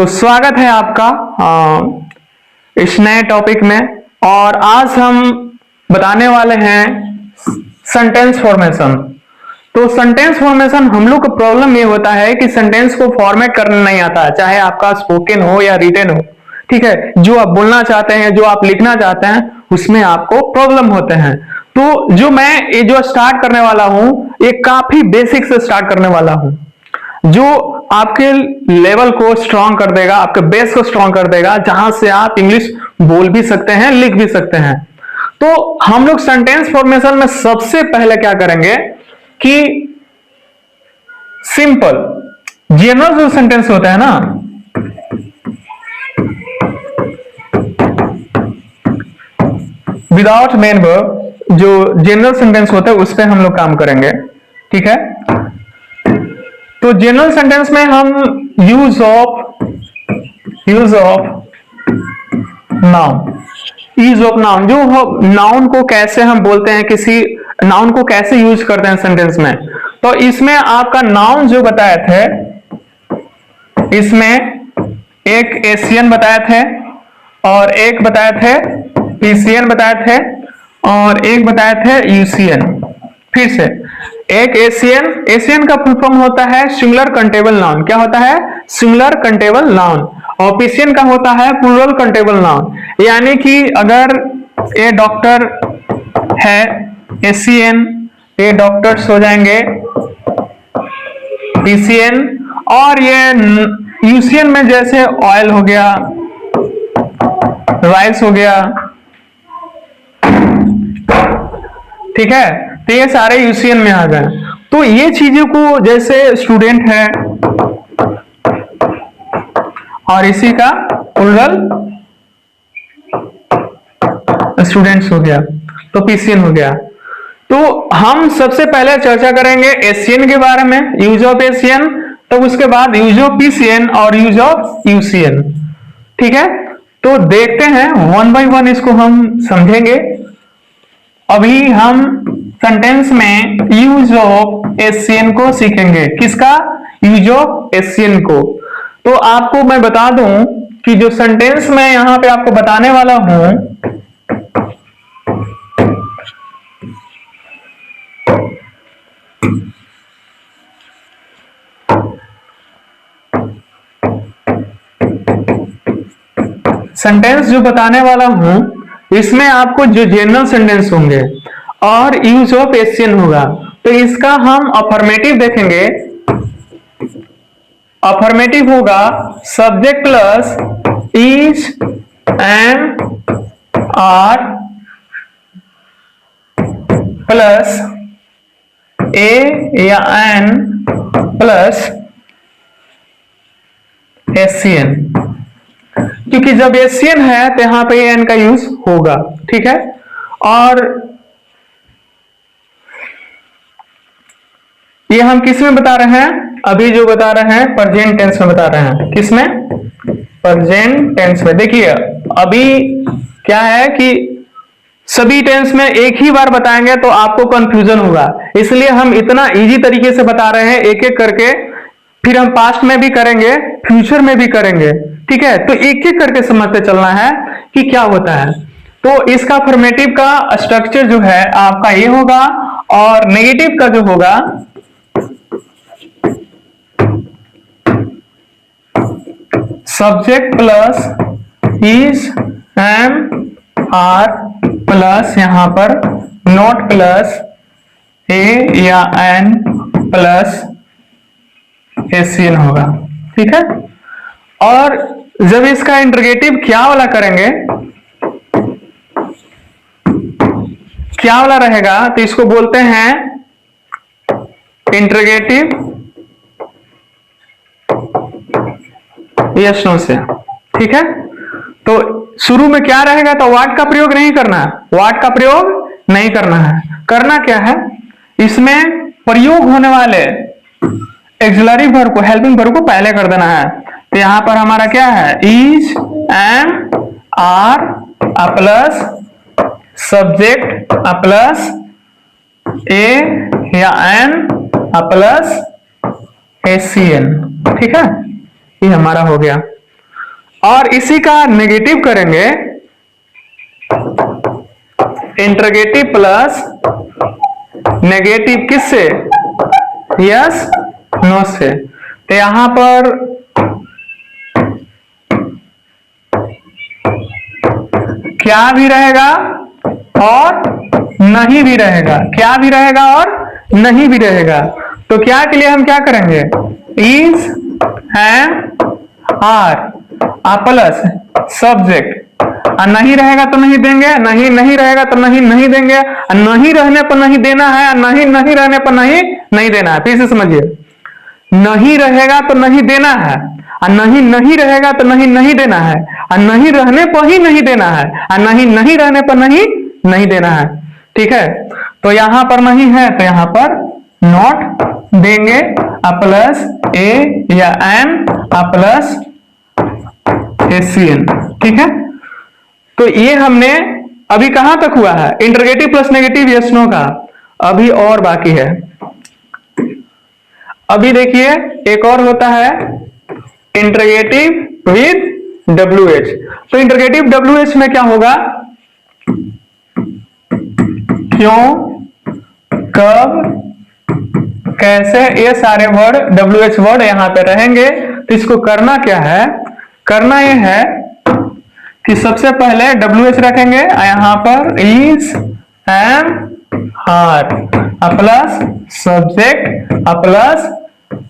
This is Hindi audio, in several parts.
तो स्वागत है आपका इस नए टॉपिक में। और आज हम बताने वाले हैं सेंटेंस फॉर्मेशन। तो सेंटेंस फॉर्मेशन हम लोग का प्रॉब्लम ये होता है कि सेंटेंस को फॉर्मेट करना नहीं आता, चाहे आपका स्पोकन हो या रिटन हो। ठीक है, जो आप बोलना चाहते हैं, जो आप लिखना चाहते हैं, उसमें आपको प्रॉब्लम होते हैं। तो जो स्टार्ट करने वाला हूं, ये काफी बेसिक से स्टार्ट करने वाला हूं, जो आपके लेवल को स्ट्रांग कर देगा, आपके बेस को स्ट्रांग कर देगा, जहां से आप इंग्लिश बोल भी सकते हैं, लिख भी सकते हैं। तो हम लोग सेंटेंस फॉर्मेशन में सबसे पहले क्या करेंगे कि सिंपल जनरल जो सेंटेंस होता है ना, विदाउट मेन वर्ब, जो जनरल सेंटेंस होता है उस पर हम लोग काम करेंगे। ठीक है, तो जनरल सेंटेंस में हम यूज ऑफ नाउन, जो नाउन को कैसे हम बोलते हैं, किसी नाउन को कैसे यूज करते हैं सेंटेंस में। तो इसमें आपका नाउन जो बताए थे, इसमें एक एशियन बताए थे और एक बताए थे पीसीएन बताए थे और एक बताए थे यूसीएन। फिर से एक एशियन का फुल फॉर्म होता है सिंगुलर कंटेबल नाउन। क्या होता है? Singular countable noun. और पीसीएन का होता है प्लूरल कंटेबल नाउन। यानी कि अगर ये डॉक्टर है एशियन, ये डॉक्टर्स हो जाएंगे पीसीएन, और ये यूसीएन में जैसे ऑयल हो गया, राइस हो गया। ठीक है, तो ये सारे यूसीएन में आ गए। तो ये चीजों को, जैसे स्टूडेंट है और इसी का प्लूरल स्टूडेंट्स हो गया, तो पीसीएन हो गया। तो हम सबसे पहले चर्चा करेंगे एशियन के बारे में, यूज ऑफ एशियन, तब उसके बाद यूज ऑफ पीसीएन और यूज ऑफ यूसीएन। ठीक है, तो देखते हैं वन बाय वन, इसको हम समझेंगे। अभी हम सेंटेंस में यूज ऑफ एशियन को सीखेंगे। किसका? यूज ऑफ एशियन को। तो आपको मैं बता दूं कि जो सेंटेंस मैं यहां पे आपको बताने वाला हूं, सेंटेंस जो बताने वाला हूं, इसमें आपको जो जनरल सेंटेंस होंगे और यूज ऑफ एशियन होगा। तो इसका हम अफर्मेटिव देखेंगे। अफर्मेटिव होगा subject plus is, am, are plus a या एन प्लस एशियन, क्योंकि जब एशियन है तो यहां पे एन का यूज होगा। ठीक है, और ये हम किस में बता रहे हैं? अभी जो बता रहे हैं प्रेजेंट टेंस में बता रहे हैं। किसमें? प्रेजेंट टेंस में। देखिए अभी क्या है कि सभी टेंस में एक ही बार बताएंगे तो आपको कंफ्यूजन होगा, इसलिए हम इतना इजी तरीके से बता रहे हैं, एक एक करके। फिर हम पास्ट में भी करेंगे, फ्यूचर में भी करेंगे। ठीक है, तो एक एक करके समझते चलना है कि क्या होता है। तो इसका फॉर्मेटिव का स्ट्रक्चर जो है आपका ये होगा, और नेगेटिव का जो होगा subject plus is, am, are plus यहां पर नॉट प्लस ए या एन प्लस एशियन होगा। ठीक है, और जब इसका इंटरोगेटिव क्या वाला करेंगे, क्या वाला रहेगा, तो इसको बोलते हैं इंटरोगेटिव यस नो से। ठीक है, तो शुरू में क्या रहेगा, तो व्हाट का प्रयोग नहीं करना है, व्हाट का प्रयोग नहीं करना है। करना क्या है, इसमें प्रयोग होने वाले एक्सिलरी वर्ब को, हेल्पिंग वर्ब को पहले कर देना है। तो यहां पर हमारा क्या है, is, am, are plus subject plus a या एन प्लस एशियन। ठीक है, ये हमारा हो गया। और इसी का नेगेटिव करेंगे, इंटरगेटिव प्लस नेगेटिव किससे, यस नो से। तो यहां पर क्या भी रहेगा और नहीं भी रहेगा, क्या भी रहेगा और नहीं भी रहेगा। तो क्या के लिए हम क्या करेंगे, is and are plus subject, नहीं रहेगा तो नहीं देंगे, नहीं नहीं रहेगा तो नहीं नहीं देंगे, नहीं रहने पर नहीं देना है, नहीं नहीं रहने पर नहीं नहीं देना है। फिर से समझिए, नहीं रहेगा तो नहीं देना है, नहीं नहीं रहेगा तो नहीं नहीं देना है, नहीं रहने पर ही नहीं देना है, नहीं नहीं रहने पर नहीं नहीं देना है। ठीक है, तो यहां पर नहीं है तो यहां पर नॉट देंगे, प्लस ए या एन प्लस एसीएन। ठीक है, तो ये हमने अभी कहां तक हुआ है, interrogative plus negative yes no का, अभी और बाकी है। अभी देखिए एक और होता है इंटरगेटिव विद WH। तो इंटरगेटिव WH में क्या होगा, क्यों, कब, कैसे, ये सारे वर्ड WH वर्ड यहां पे रहेंगे। तो इसको करना क्या है, करना ये है कि सबसे पहले WH रखेंगे, यहां पर is am are plus subject plus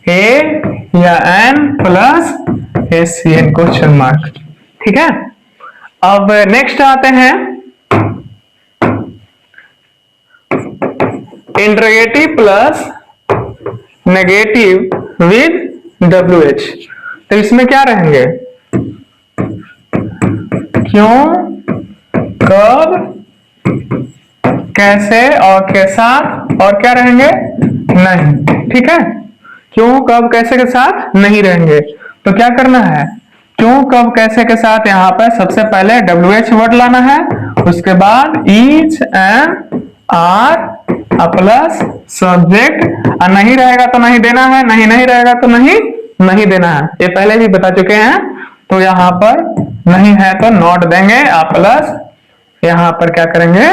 a या an plus ACN question mark. ठीक है, अब नेक्स्ट आते हैं interrogative plus negative with WH। तो इसमें क्या रहेंगे, क्यों, कब, कैसे और के साथ, और क्या रहेंगे, नहीं। ठीक है, क्यों कब कैसे के साथ नहीं रहेंगे। तो क्या करना है, क्यों कब कैसे के साथ यहां पर सबसे पहले WH वर्ड लाना है, उसके बाद is and are plus subject, नहीं रहेगा तो नहीं देना है, नहीं नहीं रहेगा तो नहीं नहीं देना है, ये पहले भी बता चुके हैं। तो यहां पर नहीं है तो नॉट देंगे, प्लस यहां पर क्या करेंगे,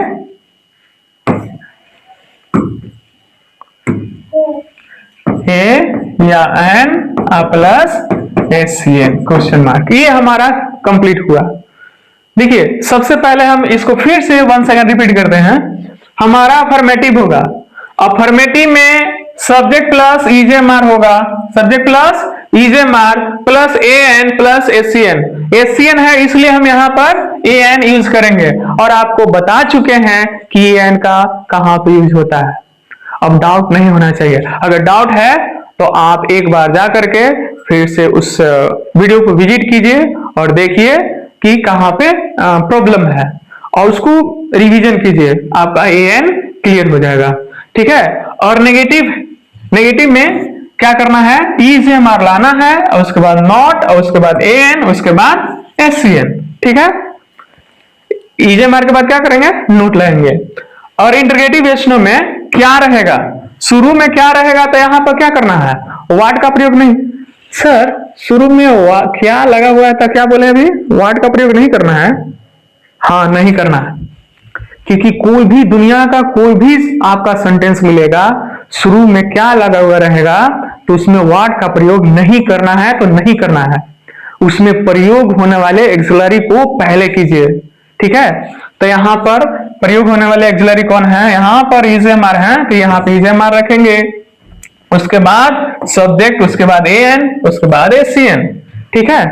ए या an plus ACN question mark. ये हमारा कंप्लीट हुआ। देखिए सबसे पहले हम इसको फिर से 1 सेकंड रिपीट करते हैं। हमारा अफर्मेटिव होगा, अफर्मेटिव में सब्जेक्ट प्लस ईजेएमआर होगा, subject plus is am are plus a an plus ACN. ACN है इसलिए हम यहाँ पर एएन यूज करेंगे, और आपको बता चुके हैं कि एएन का कहां पे यूज होता है। अब डाउट नहीं होना चाहिए, अगर डाउट है तो आप एक बार जा करके फिर से उस वीडियो को विजिट कीजिए और देखिए कि कहां पे प्रॉब्लम है, और उसको रिवीजन कीजिए, आपका एएन क्लियर हो जाएगा। ठीक है, और नेगेटिव में क्या करना है, ईजेएमआर लाना है, और उसके बाद नॉट, और उसके बाद एएन, उसके बाद एससीएन। ठीक है, ईजेएमआर के बाद क्या करेंगे, नोट लेंगे। और इंटरगेटिव यशनो में क्या रहेगा, शुरू में क्या रहेगा, तो यहां पर क्या करना है, वाट का प्रयोग नहीं। सर शुरू में क्या लगा हुआ था, क्या बोले अभी, वाट का प्रयोग नहीं करना है। हाँ नहीं करना है, क्योंकि कोई भी दुनिया का कोई भी आपका सेंटेंस मिलेगा, शुरू में क्या लगा हुआ रहेगा, तो उसमें वाट का प्रयोग नहीं करना है, तो नहीं करना है। उसमें प्रयोग होने वाले एक्सिलरी को पहले कीजिए। ठीक है, तो यहां पर प्रयोग होने वाले एक्सिलरी कौन है, यहां पर ईजेएमआर है, तो यहां पे ईजेएमआर रखेंगे, उसके बाद सब्जेक्ट, उसके बाद एएन, उसके बाद एसीएन। ठीक है,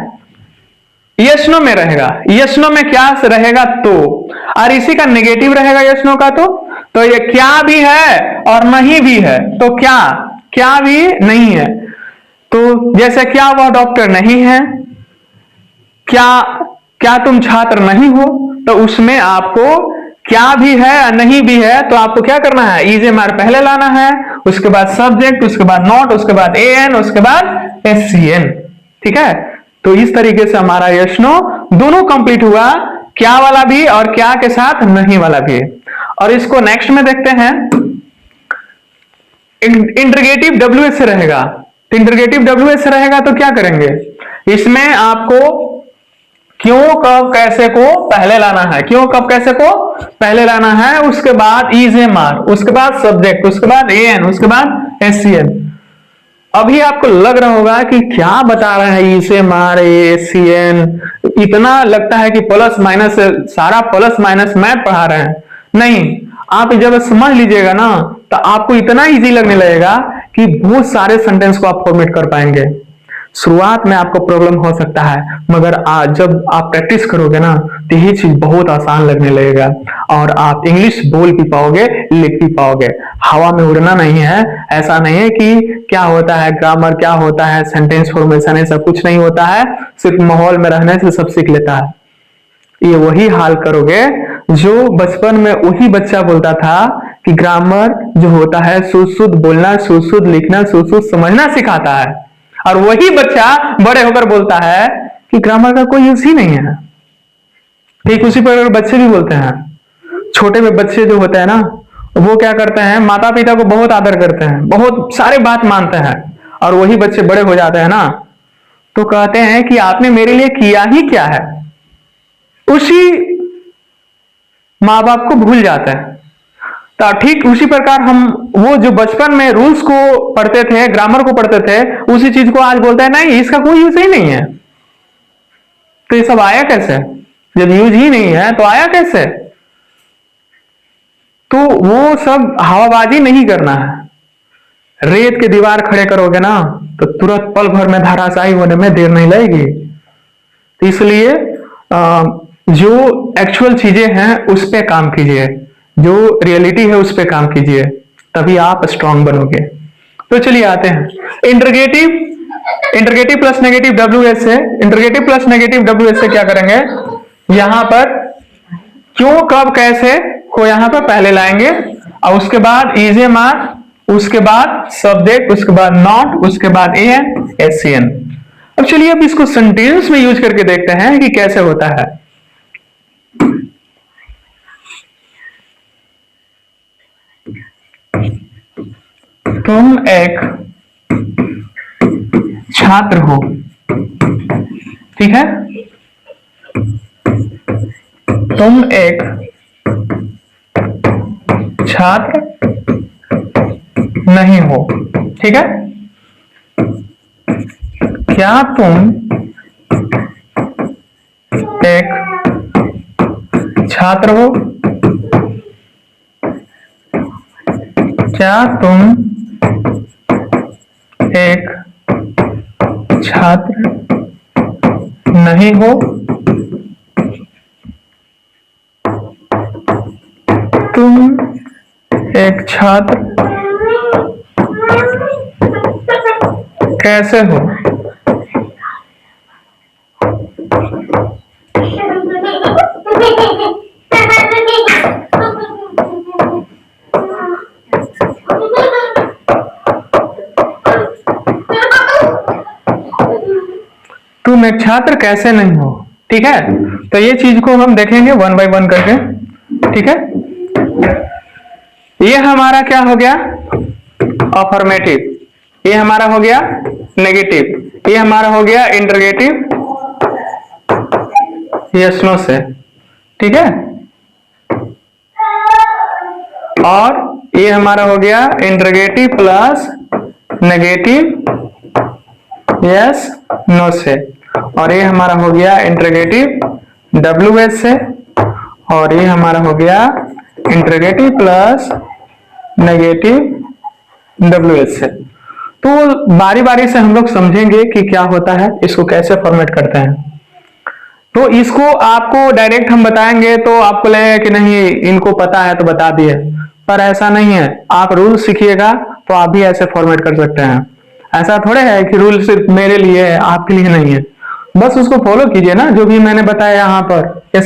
यशनो में रहेगा, यशनो में क्या रहेगा, तो, और इसी का नेगेटिव रहेगा यशनो का, तो ये क्या भी है और नहीं भी है, तो क्या भी नहीं है। तो जैसे क्या वह डॉक्टर नहीं है, क्या तुम छात्र नहीं हो, तो उसमें आपको क्या भी है या नहीं भी है, तो आपको क्या करना है, ईजेएमआर पहले लाना है, उसके बाद सब्जेक्ट, उसके बाद नॉट, उसके बाद एएन, उसके बाद एससीएन। ठीक है, तो इस तरीके से हमारा यशनो दोनों कंप्लीट हुआ, क्या वाला भी और क्या के साथ नहीं वाला भी। और इसको नेक्स्ट में देखते हैं, इंटरगेटिव WH से रहेगा। इंटरगेटिव WH से रहेगा तो क्या करेंगे, इसमें आपको क्यों कब कैसे को पहले लाना है, क्यों कब कैसे को पहले लाना है, उसके बाद इज एम आर, उसके बाद सब्जेक्ट, उसके बाद ए एन, उसके बाद एस सी एन। अभी आपको लग रहा होगा कि क्या बता रहे हैं इसे मार एस सी एन, इतना लगता है कि प्लस माइनस, सारा प्लस माइनस मैथ पढ़ा रहे हैं। नहीं, आप जब समझ लीजिएगा ना तो आपको इतना इजी लगने लगेगा कि बहुत सारे सेंटेंस को आप फॉर्मेट कर पाएंगे। शुरुआत में आपको प्रॉब्लम हो सकता है, मगर जब आप प्रैक्टिस करोगे ना तो ये चीज बहुत आसान लगने लगेगा और आप इंग्लिश बोल भी पाओगे, लिख भी पाओगे। हवा में उड़ना नहीं है, ऐसा नहीं है कि क्या होता है ग्रामर, क्या होता है सेंटेंस फॉर्मेशन, ऐसा कुछ नहीं होता है। सिर्फ माहौल में रहने से सब सीख लेता है। ये वही हाल करोगे जो बचपन में वही बच्चा बोलता था कि ग्रामर जो होता है शुद्ध बोलना, शुद्ध लिखना, शुद्ध समझना सिखाता है, और वही बच्चा बड़े होकर बोलता है कि ग्रामर का कोई यूज ही नहीं है। ठीक उसी पर बच्चे भी बोलते हैं। छोटे में बच्चे जो होते हैं ना, वो क्या करते हैं, माता पिता को बहुत आदर करते हैं, बहुत सारे बात मानते हैं, और वही बच्चे बड़े हो जाते हैं ना तो कहते हैं कि आपने मेरे लिए किया ही क्या है। उसी माँ बाप को भूल जाते हैं। तो ठीक उसी प्रकार हम वो जो बचपन में रूल्स को पढ़ते थे, ग्रामर को पढ़ते थे, उसी चीज को आज बोलते हैं नहीं इसका कोई यूज ही नहीं है। तो ये सब आया कैसे? जब यूज ही नहीं है तो आया कैसे? तो वो सब हवाबाजी नहीं करना है। रेत के दीवार खड़े करोगे ना तो तुरंत पल भर में धराशायी होने में देर नहीं लगेगी। तो इसलिए जो एक्चुअल चीजें हैं उस पे काम कीजिए, जो रियलिटी है उस पे काम कीजिए, तभी आप स्ट्रांग बनोगे। तो चलिए आते हैं इंटरगेटिव प्लस नेगेटिव डब्ल्यूएस से। इंटरगेटिव प्लस नेगेटिव डब्ल्यूएस से क्या करेंगे, यहां पर क्यों कब कैसे को यहां पर पहले लाएंगे, और उसके बाद इज एम आर, उसके बाद सब्जेक्ट, उसके बाद नॉट, उसके बाद A N, S C N. अब चलिए अब इसको सेंटेंस में यूज करके देखते हैं कि कैसे होता है। तुम एक छात्र हो, ठीक है, तुम एक छात्र नहीं हो, ठीक है। क्या तुम एक छात्र हो? क्या तुम एक छात्र नहीं हो? तुम एक छात्र कैसे हो? तुम एक छात्र कैसे नहीं हो, ठीक है। तो ये चीज को हम देखेंगे वन बाय वन करके, ठीक है। ये हमारा क्या हो गया, अफर्मेटिव, ये हमारा हो गया नेगेटिव, ये हमारा हो गया इंटरगेटिव यस नो से, ठीक है। और ये हमारा हो गया interrogative plus negative yes no से, और ये हमारा हो गया इंटरगेटिव डब्ल्यूएस से, और ये हमारा हो गया इंटरगेटिव प्लस नेगेटिव डब्ल्यूएस से। तो बारी बारी से हम लोग समझेंगे कि क्या होता है, इसको कैसे फॉर्मेट करते हैं। तो इसको आपको डायरेक्ट हम बताएंगे तो आपको लगेगा कि नहीं इनको पता है तो बता दिए, पर ऐसा नहीं है। आप रूल सीखिएगा तो आप भी ऐसे फॉर्मेट कर सकते हैं। ऐसा थोड़े है कि रूल सिर्फ मेरे लिए है आपके लिए नहीं है, बस उसको फॉलो कीजिए ना, जो भी मैंने बताया यहाँ पर। ये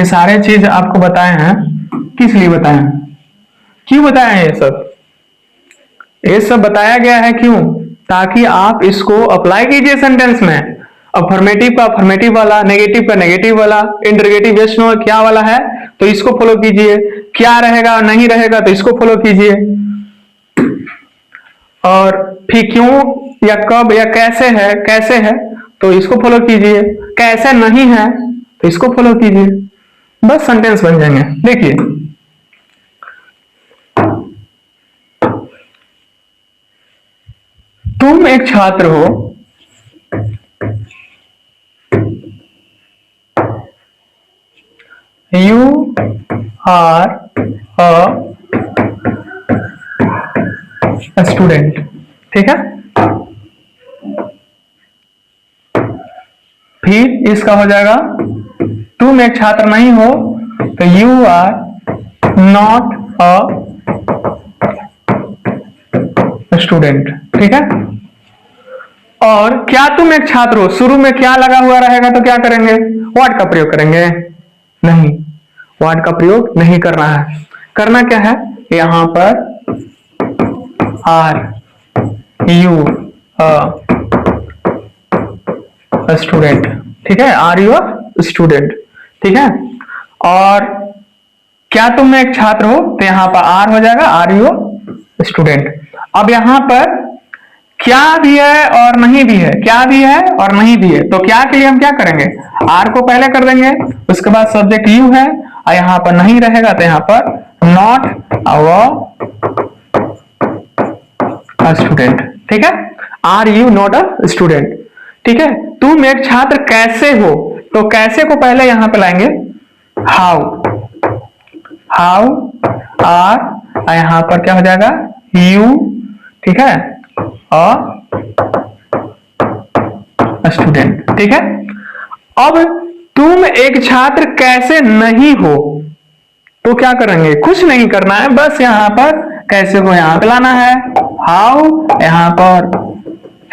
सारे चीज आपको बताए हैं, किस लिए बताए हैं, क्यों बताया है ये सब बताया गया है क्यों, ताकि आप इसको अप्लाई कीजिए सेंटेंस में। अफर्मेटिव का अफर्मेटिव वाला, नेगेटिव का नेगेटिव वाला, इंटरगेटिव यस नो क्या वाला है तो इसको फॉलो कीजिए, क्या रहेगा और नहीं रहेगा तो इसको फॉलो कीजिए। और फिर क्यों या कब या कैसे है तो इसको फॉलो कीजिए, कैसे नहीं है तो इसको फॉलो कीजिए, बस सेंटेंस बन जाएंगे। देखिए तुम एक छात्र हो, यू आर अ स्टूडेंट, ठीक है। फिर इसका हो जाएगा तुम एक छात्र नहीं हो तो you are not a student, ठीक है। और क्या तुम एक छात्र हो, शुरू में क्या लगा हुआ रहेगा तो क्या करेंगे, व्हाट का प्रयोग करेंगे, नहीं, व्हाट का प्रयोग नहीं करना है। करना क्या है, यहां पर आर यू अ स्टूडेंट, ठीक है, आर यू अ स्टूडेंट, ठीक है। और क्या तुम एक छात्र हो तो यहां पर आर हो जाएगा, आर यू स्टूडेंट। अब यहां पर क्या भी है और नहीं भी है, क्या भी है और नहीं भी है, तो क्या के लिए हम क्या करेंगे, आर को पहले कर देंगे, उसके बाद सब्जेक्ट यू है और यहां पर नहीं रहेगा तो यहां पर नॉट अ स्टूडेंट, ठीक है, are you not a student, ठीक है। तुम एक छात्र कैसे हो, तो कैसे को पहले यहां पे लाएंगे, हाउ, हाउ आर, यहां पर क्या हो जाएगा यू, ठीक है, स्टूडेंट, ठीक है। अब तुम एक छात्र कैसे नहीं हो तो क्या करेंगे, कुछ नहीं करना है, बस यहां पर कैसे हो यहां पे लाना है, हाउ, यहां पर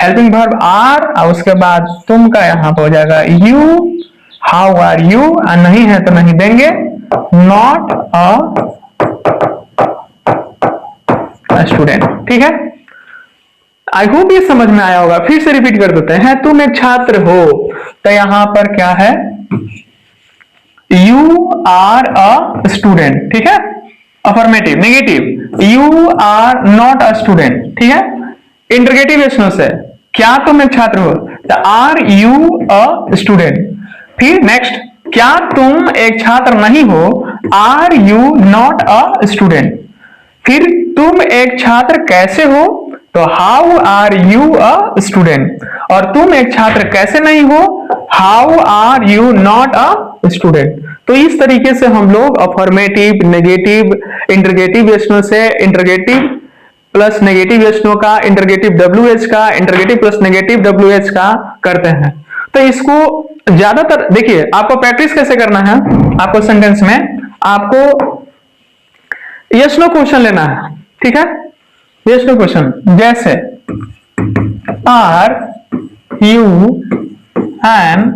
हेल्पिंग वर्ब आर और उसके बाद तुम का यहां पर हो जाएगा यू, हाउ आर यू, नहीं है तो नहीं देंगे, नॉट अ स्टूडेंट, ठीक है। आई होप ये समझ में आया होगा, फिर से रिपीट कर देते हैं। तुम एक छात्र हो तो यहां पर क्या है, यू आर अ स्टूडेंट, ठीक है, affirmative, negative, you are not a student, ठीक है। इंटरगेटिव प्रश्नों से क्या तुम एक छात्र हो तो आर यू अ स्टूडेंट। फिर नेक्स्ट, क्या तुम एक छात्र नहीं हो, are you not a student. फिर तुम एक छात्र कैसे हो तो how are you a student. और तुम एक छात्र कैसे नहीं हो, how are you not a student. तो इस तरीके से हम लोग अफर्मेटिव, नेगेटिव, इंटरगेटिव प्रश्नों से इंटरगेटिव प्लस नेगेटिव प्रश्नों का, इंटरगेटिव WH का, इंटरगेटिव प्लस नेगेटिव WH का करते हैं। तो इसको ज्यादातर देखिए, आपको प्रैक्टिस कैसे करना है, आपको सेंटेंस में आपको यस नो क्वेश्चन लेना है, ठीक है, यस नो क्वेश्चन, जैसे are you an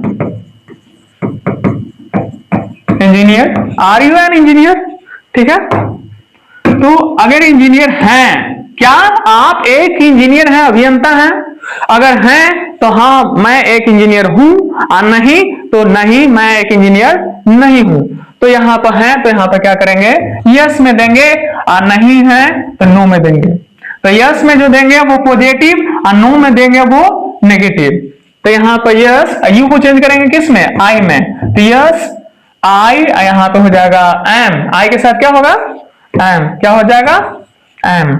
engineer, are you an engineer, ठीक है। तो अगर इंजीनियर हैं, क्या आप एक इंजीनियर हैं, अभियंता हैं, अगर हैं तो हाँ मैं एक इंजीनियर हूं, और नहीं तो नहीं मैं एक इंजीनियर नहीं हूं। तो यहां पर है तो यहां पर क्या करेंगे, यस में देंगे, और नहीं है तो नो में देंगे। तो यस में जो देंगे वो पॉजिटिव और नो में देंगे वो नेगेटिव। तो यहां पर यस, यू को चेंज करेंगे किस में, आई में, तो यस आई, यहां पे हो जाएगा एम, आई के साथ क्या होगा एम, क्या हो जाएगा एम,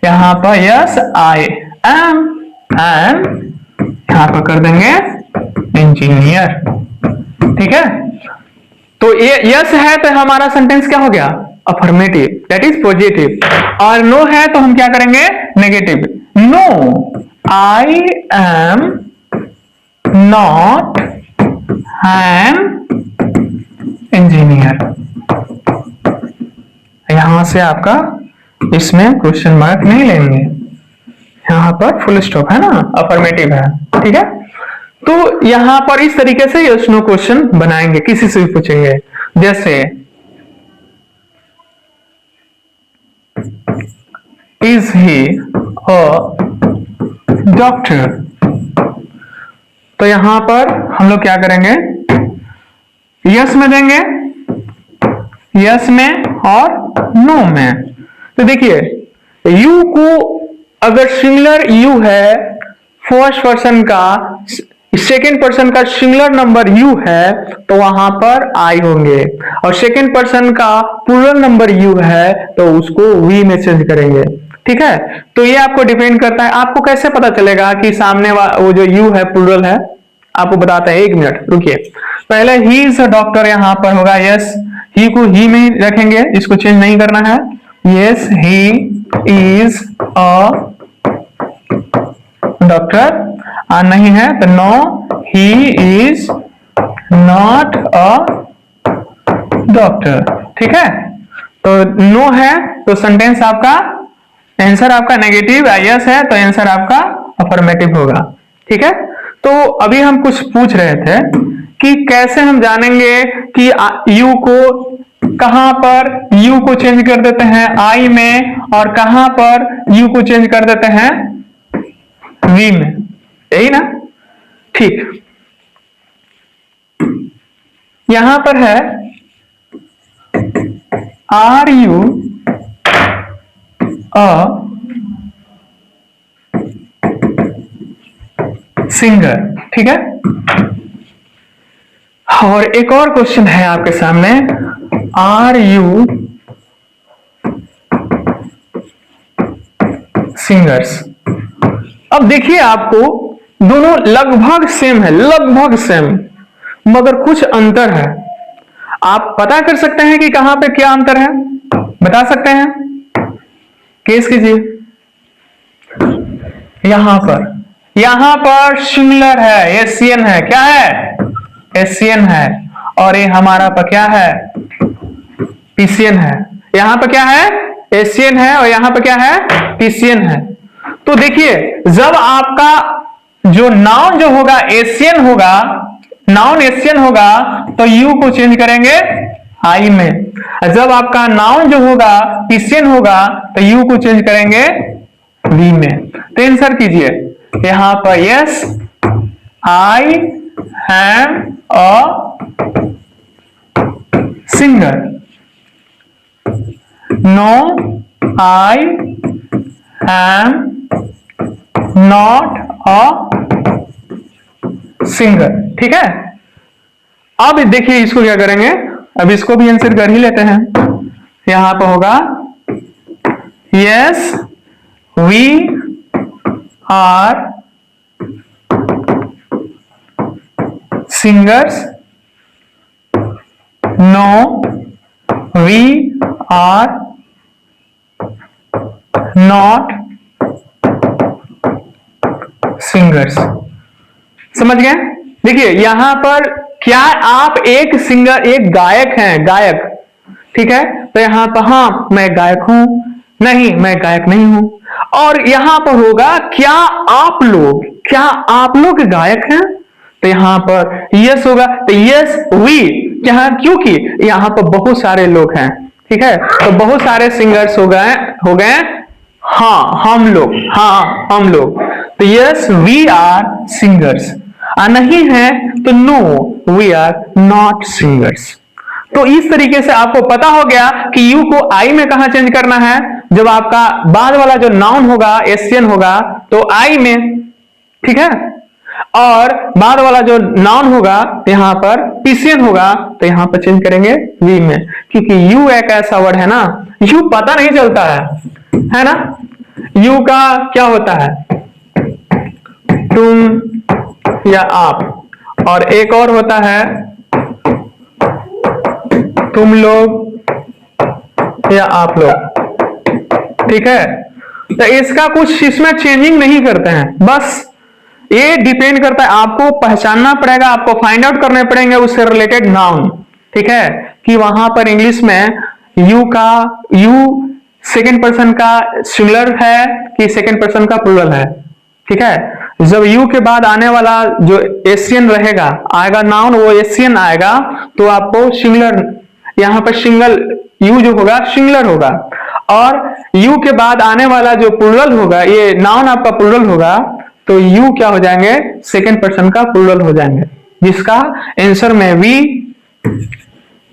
यहां पर यस आई एम, एंड यहां पर कर देंगे इंजीनियर, ठीक है। तो ये यस है तो हमारा सेंटेंस क्या हो गया, अफर्मेटिव, दैट इज पॉजिटिव। और नो है तो हम क्या करेंगे, negative, no I am not an engineer. यहां से आपका इसमें क्वेश्चन मार्क नहीं लेंगे, यहां पर फुल स्टॉप है ना, अफर्मेटिव है, ठीक है। तो यहां पर इस तरीके से यस नो क्वेश्चन बनाएंगे, किसी से भी पूछेंगे, जैसे इज ही अ डॉक्टर। तो यहां पर हम लोग क्या करेंगे, यस में देंगे, यस में और नो में। तो देखिए यू को अगर सिंगुलर यू है फर्स्ट पर्सन का सेकेंड पर्सन का सिंगुलर नंबर यू है तो वहां पर आई होंगे, और सेकेंड पर्सन का प्लूरल नंबर यू है तो उसको वी में चेंज करेंगे। ठीक है, तो ये आपको डिपेंड करता है। आपको कैसे पता चलेगा कि सामने वो जो यू है प्लूरल है, आपको बताते हैं, 1 मिनट रुकिए। पहले ही इज अ डॉक्टर यहां पर होगा, यस, ही को ही में रखेंगे, इसको चेंज नहीं करना है। Yes he is a doctor, नहीं है तो no he is not a doctor. ठीक है, तो नो है तो सेंटेंस आपका आंसर आपका नेगेटिव, यस है तो आंसर आपका अफर्मेटिव होगा। ठीक है, तो अभी हम कुछ पूछ रहे थे कि कैसे हम जानेंगे कि यू को कहां पर यू को चेंज कर देते हैं आई में, और कहां पर यू को चेंज कर देते हैं वी में, यही ना। ठीक, यहां पर है आर यू अ सिंगर। ठीक है, और एक और क्वेश्चन है आपके सामने, आर यू सिंगर्स। अब देखिए, आपको दोनों लगभग सेम है, लगभग सेम, मगर कुछ अंतर है। आप पता कर सकते हैं कि कहां पे क्या अंतर है, बता सकते हैं? केस कीजिए। यहां पर सिंगुलर है, एशियन है, क्या है? एशियन है, और ये हमारा पर क्या है? पीसियन है। यहां पर क्या है? एशियन है, और यहां पर क्या है? पीसियन है। तो देखिए, जब आपका जो नाउन जो होगा एशियन होगा, नाउन एशियन होगा तो यू को चेंज करेंगे आई में। जब आपका नाउन जो होगा पीसियन होगा तो यू को चेंज करेंगे वी में। तो आंसर कीजिए यहां पर, yes I am a singer, no I am not a singer. ठीक है, अब देखिए इसको क्या करेंगे, अब इसको भी आंसर कर ही लेते हैं। यहां पर होगा yes we are singers, no we are not singers. समझ गए? देखिए यहां पर क्या आप एक सिंगर, एक गायक हैं, गायक, ठीक है, तो यहां पर हाँ मैं गायक हूं, नहीं मैं गायक नहीं हूं। और यहां पर होगा क्या आप लोग गायक हैं, तो यहां पर यस होगा, तो यस वी, यहां क्योंकि यहां पर बहुत सारे लोग हैं, ठीक है, तो बहुत सारे सिंगर्स हो गए हाँ हम लोग, तो यस वी आर सिंगर्स। नहीं है तो no we are not singers. तो इस तरीके से आपको पता हो गया कि यू को आई में कहां चेंज करना है। जब आपका बाद वाला जो नाउन होगा एशियन होगा तो आई में, ठीक है, और बाद वाला जो नाउन होगा यहां पर पीसियन होगा तो यहां पर चेंज करेंगे वी में, क्योंकि यू एक ऐसा वर्ड है ना, यू पता नहीं चलता है ना। यू का क्या होता है, तुम या आप, और एक और होता है तुम लोग या आप लोग, ठीक है। तो इसका कुछ इसमें चेंजिंग नहीं करते हैं, बस ये डिपेंड करता है, आपको पहचानना पड़ेगा, आपको फाइंड आउट करने पड़ेंगे उससे रिलेटेड नाउन, ठीक है, कि वहां पर इंग्लिश में यू सेकेंड पर्सन का सिंगुलर है कि सेकेंड पर्सन का प्लूरल है, ठीक है। जब यू के बाद आने वाला जो एशियन रहेगा आएगा नाउन, वो एशियन आएगा तो आपको सिंगुलर, यहां पर सिंगल यू जो होगा सिंगुलर होगा, और यू के बाद आने वाला जो प्लूरल होगा, ये नाउन आपका प्लूरल होगा तो यू क्या हो जाएंगे, सेकेंड पर्सन का प्लूरल हो जाएंगे, जिसका आंसर में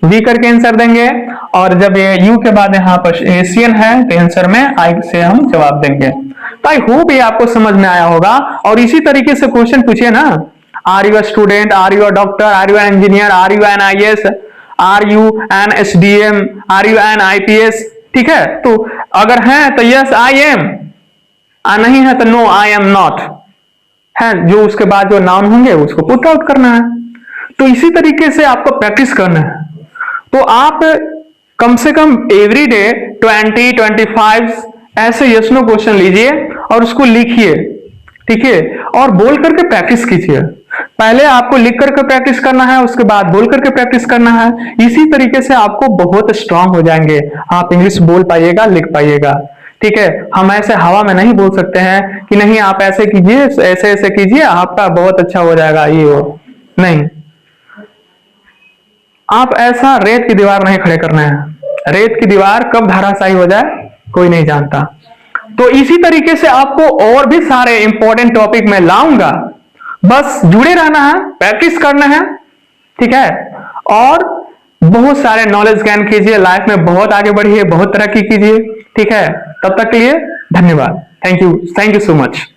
वी करके आंसर देंगे। और जब ये यू के बाद यहाँ पर एशियन है तो आंसर में आई से हम जवाब देंगे। तो आई होप ये आपको समझ में आया होगा। और इसी तरीके से क्वेश्चन पूछिए ना, are you a student, are you a doctor, are you an engineer, are you an IAS, are you an SDM, are you an IPS, ठीक है। तो अगर है तो यस आई एम, नहीं है तो नो आई एम नॉट, है जो उसके बाद जो नाउन होंगे उसको पुट आउट करना है। तो इसी तरीके से आपको प्रैक्टिस करना है। तो आप कम से कम एवरी डे 20-25 ऐसे यस नो क्वेश्चन लीजिए और उसको लिखिए, ठीक है, और बोल करके प्रैक्टिस कीजिए। पहले आपको लिख करके प्रैक्टिस करना है, उसके बाद बोल करके प्रैक्टिस करना है। इसी तरीके से आपको बहुत स्ट्रांग हो जाएंगे, आप इंग्लिश बोल पाइएगा, लिख पाइएगा, ठीक है। हम ऐसे हवा में नहीं बोल सकते हैं कि नहीं आप ऐसे कीजिए, ऐसे ऐसे कीजिए, आपका बहुत अच्छा हो जाएगा, ये हो नहीं। आप ऐसा रेत की दीवार नहीं खड़े करना है। रेत की दीवार कब धराशायी हो जाए कोई नहीं जानता। तो इसी तरीके से आपको और भी सारे इंपॉर्टेंट टॉपिक मैं लाऊंगा, बस जुड़े रहना है, प्रैक्टिस करना है, ठीक है। और बहुत सारे नॉलेज गेन कीजिए, लाइफ में बहुत आगे बढ़िए, बहुत तरक्की कीजिए, ठीक है। तब तक के लिए धन्यवाद। Thank you so much.